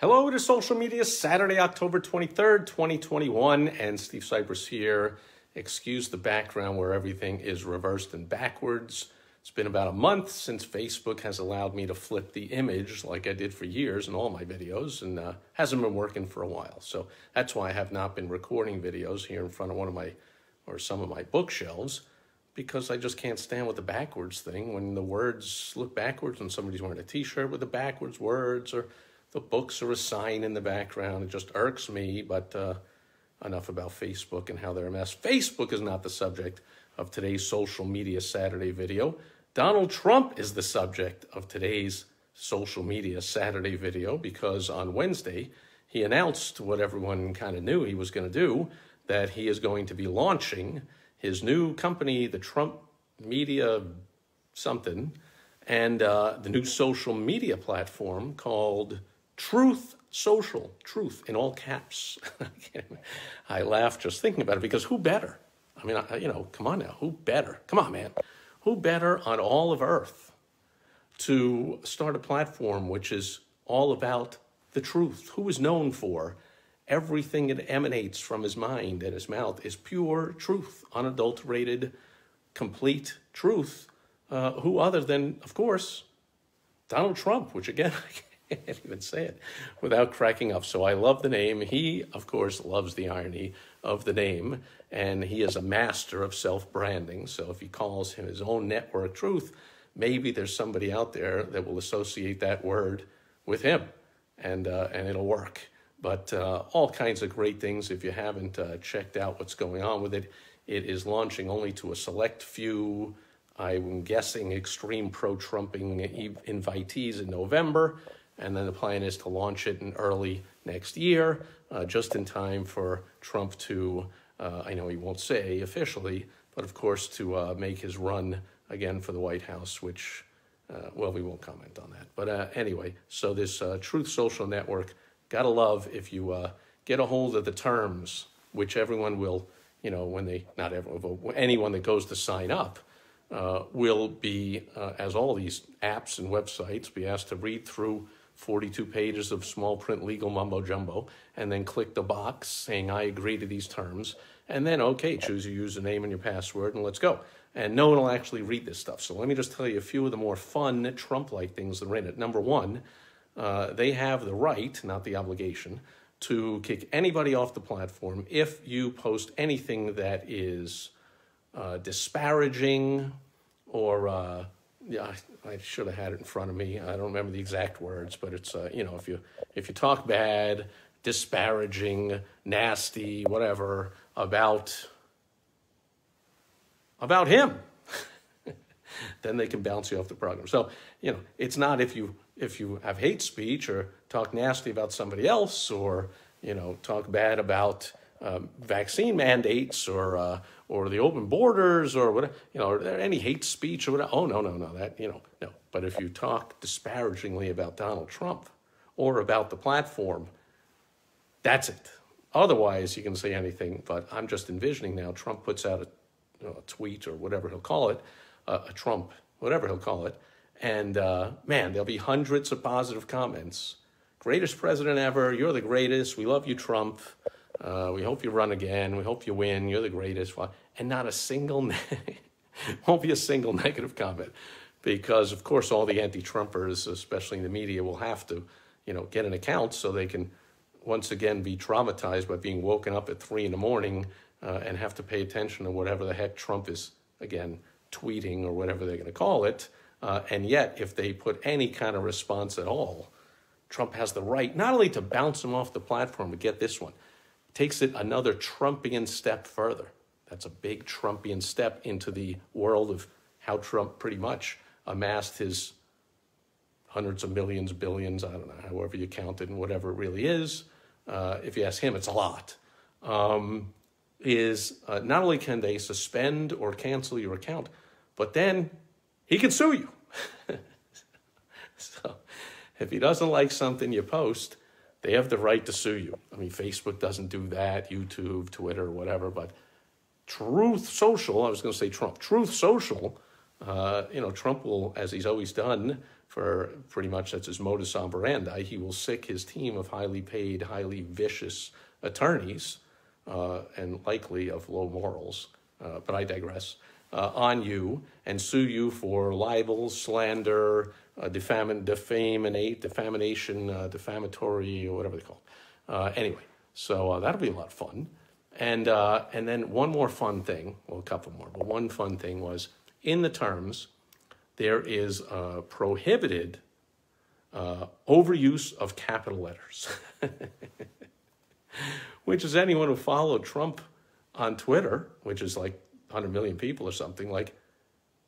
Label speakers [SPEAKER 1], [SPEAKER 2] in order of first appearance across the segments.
[SPEAKER 1] Hello to Social Media, Saturday, October 23rd, 2021, and Steve Sipress here. Excuse the background where everything is reversed and backwards. It's been about a month since Facebook has allowed me to flip the image like I did for years in all my videos, and hasn't been working for a while. So that's why I have not been recording videos here in front of some of my bookshelves, because I just can't stand with the backwards thing when the words look backwards when somebody's wearing a t-shirt with the backwards words, or the books are a sign in the background. It just irks me, but enough about Facebook and how they're a mess. Facebook is not the subject of today's Social Media Saturday video. Donald Trump is the subject of today's Social Media Saturday video, because on Wednesday, he announced what everyone kind of knew he was going to do, that he is going to be launching his new company, the Trump Media something, and the new social media platform called Truth Social, truth in all caps. I laugh just thinking about it, because who better? I mean, come on now, who better? Come on, man. Who better on all of Earth to start a platform which is all about the truth? Who is known for everything that emanates from his mind and his mouth is pure truth, unadulterated, complete truth. Who other than, of course, Donald Trump, which again, I can't even say it without cracking up. So I love the name. He, of course, loves the irony of the name, and he is a master of self-branding. So if he calls him his own network Truth, maybe there's somebody out there that will associate that word with him, and it'll work. But all kinds of great things. If you haven't checked out what's going on with it, it is launching only to a select few, I'm guessing, extreme pro-Trumping invitees in November. And then the plan is to launch it in early next year, just in time for Trump to, I know he won't say officially, but of course to make his run again for the White House, which, well, we won't comment on that. But anyway, so this Truth Social Network, gotta love if you get a hold of the terms, which everyone will, when they, not everyone, but anyone that goes to sign up will be, as all these apps and websites, be asked to read through 42 pages of small print legal mumbo jumbo, and then click the box saying, I agree to these terms, and then, okay, choose your username and your password, and let's go. And no one will actually read this stuff. So let me just tell you a few of the more fun Trump-like things that are in it. Number one, they have the right, not the obligation, to kick anybody off the platform if you post anything that is disparaging or, yeah, I should have had it in front of me. I don't remember the exact words, but it's, if you talk bad, disparaging, nasty, whatever, about him, then they can bounce you off the program. So, it's not if you have hate speech or talk nasty about somebody else, or, talk bad about vaccine mandates or the open borders or whatever, or any hate speech or whatever. Oh, no, that, no. But if you talk disparagingly about Donald Trump or about the platform, that's it. Otherwise, you can say anything, but I'm just envisioning now Trump puts out a tweet or whatever he'll call it, a Trump, whatever he'll call it, and man, there'll be hundreds of positive comments. Greatest president ever, you're the greatest, we love you, Trump. We hope you run again. We hope you win. You're the greatest. And not a single, won't be a single negative comment, because of course all the anti-Trumpers, especially in the media, will have to, get an account so they can once again be traumatized by being woken up at 3 a.m. And have to pay attention to whatever the heck Trump is, again, tweeting or whatever they're going to call it. And yet, if they put any kind of response at all, Trump has the right not only to bounce them off the platform, but get this one, takes it another Trumpian step further. That's a big Trumpian step into the world of how Trump pretty much amassed his hundreds of millions, billions, I don't know, however you count it and whatever it really is. If you ask him, it's a lot. Not only can they suspend or cancel your account, but then he can sue you. So if he doesn't like something you post, they have the right to sue you. I mean, Facebook doesn't do that, YouTube, Twitter, whatever, but Truth Social, I was going to say Trump, Truth Social, Trump will, as he's always done for pretty much that's his modus operandi. He will sick his team of highly paid, highly vicious attorneys, and likely of low morals, but I digress, on you and sue you for libel, slander, defamation, defamatory, or whatever they call it. Anyway, so that'll be a lot of fun. And then one more fun thing, well, a couple more, but one fun thing was in the terms, there is prohibited overuse of capital letters, which is anyone who followed Trump on Twitter, which is like 100 million people or something, like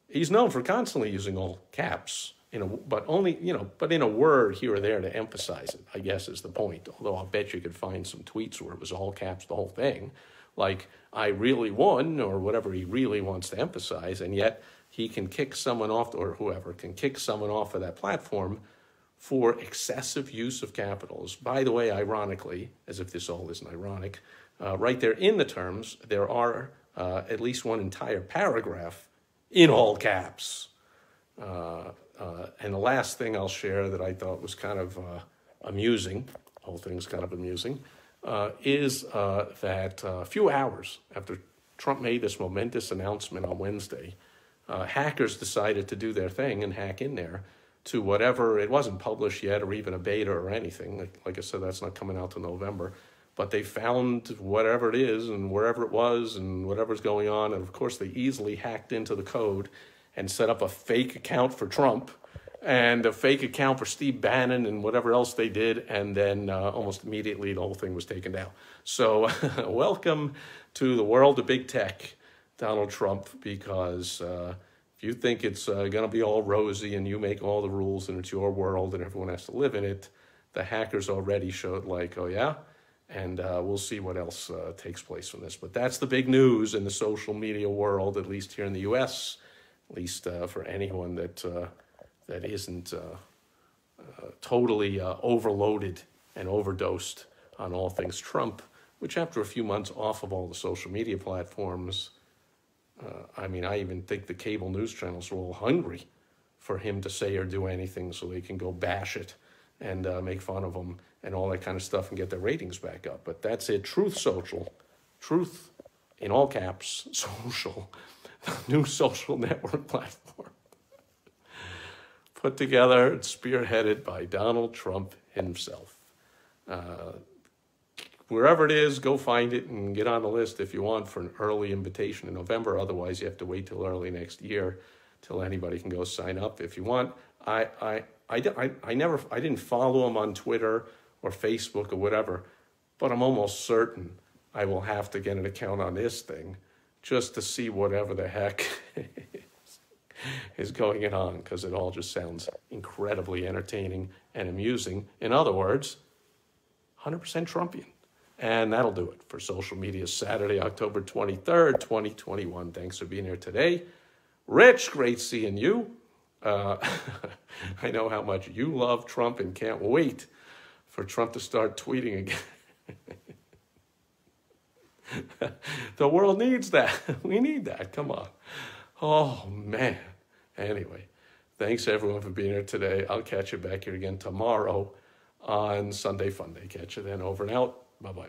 [SPEAKER 1] he's known for constantly using all caps, but only, but in a word here or there to emphasize it, I guess is the point. Although I'll bet you could find some tweets where it was all caps, the whole thing, like I really won or whatever he really wants to emphasize. And yet he can kick someone off, or whoever can kick someone off of that platform for excessive use of capitals. By the way, ironically, as if this all isn't ironic, right there in the terms, there are at least one entire paragraph in all caps. And the last thing I'll share that I thought was kind of amusing, the whole thing's kind of amusing, is that a few hours after Trump made this momentous announcement on Wednesday, hackers decided to do their thing and hack in there to whatever, it wasn't published yet or even a beta or anything. Like I said, that's not coming out till November. But they found whatever it is and wherever it was and whatever's going on. And of course, they easily hacked into the code and set up a fake account for Trump and a fake account for Steve Bannon and whatever else they did. And then almost immediately, the whole thing was taken down. So welcome to the world of big tech, Donald Trump, because if you think it's going to be all rosy and you make all the rules and it's your world and everyone has to live in it, the hackers already showed like, oh yeah? And we'll see what else takes place from this. But that's the big news in the social media world, at least here in the U.S., at least for anyone that isn't totally overloaded and overdosed on all things Trump, which after a few months off of all the social media platforms, I mean, I even think the cable news channels are all hungry for him to say or do anything so they can go bash it and make fun of him and all that kind of stuff and get their ratings back up. But that's it. Truth Social. Truth, in all caps, social. New social network platform. Put together and spearheaded by Donald Trump himself. Wherever it is, go find it and get on the list if you want for an early invitation in November. Otherwise, you have to wait till early next year till anybody can go sign up. If you want, I didn't follow him on Twitter or Facebook or whatever, but I'm almost certain I will have to get an account on this thing just to see whatever the heck is going on, because it all just sounds incredibly entertaining and amusing. In other words, 100% Trumpian. And that'll do it for Social Media Saturday, October 23rd, 2021. Thanks for being here today. Rich, great seeing you. I know how much you love Trump and can't wait for Trump to start tweeting again. The world needs that. We need that. Come on. Oh, man. Anyway, thanks everyone for being here today. I'll catch you back here again tomorrow on Sunday Funday. Catch you then. Over and out. Bye-bye.